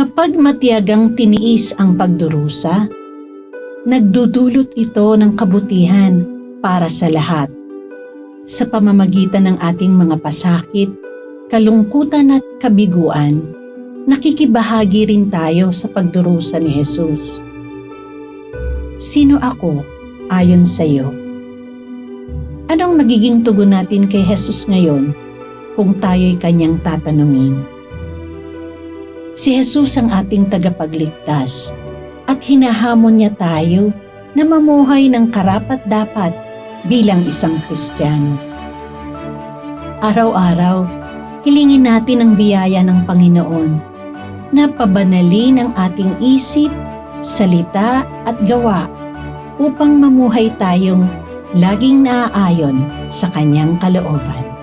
Kapag matiyagang tiniis ang pagdurusa, nagdudulot ito ng kabutihan para sa lahat. Sa pamamagitan ng ating mga pasakit, kalungkutan at kabiguan, nakikibahagi rin tayo sa pagdurusa ni Jesus. Sino ako ayon sa iyo? Anong magiging tugon natin kay Jesus ngayon kung tayo'y kanyang tatanungin? Si Jesus ang ating tagapagligtas at hinahamon niya tayo na mamuhay ng karapat-dapat bilang isang Kristiyano. Araw-araw, hilingin natin ang biyaya ng Panginoon na pabanalin ang ating isip, salita at gawa upang mamuhay tayong laging naaayon sa kanyang kalooban.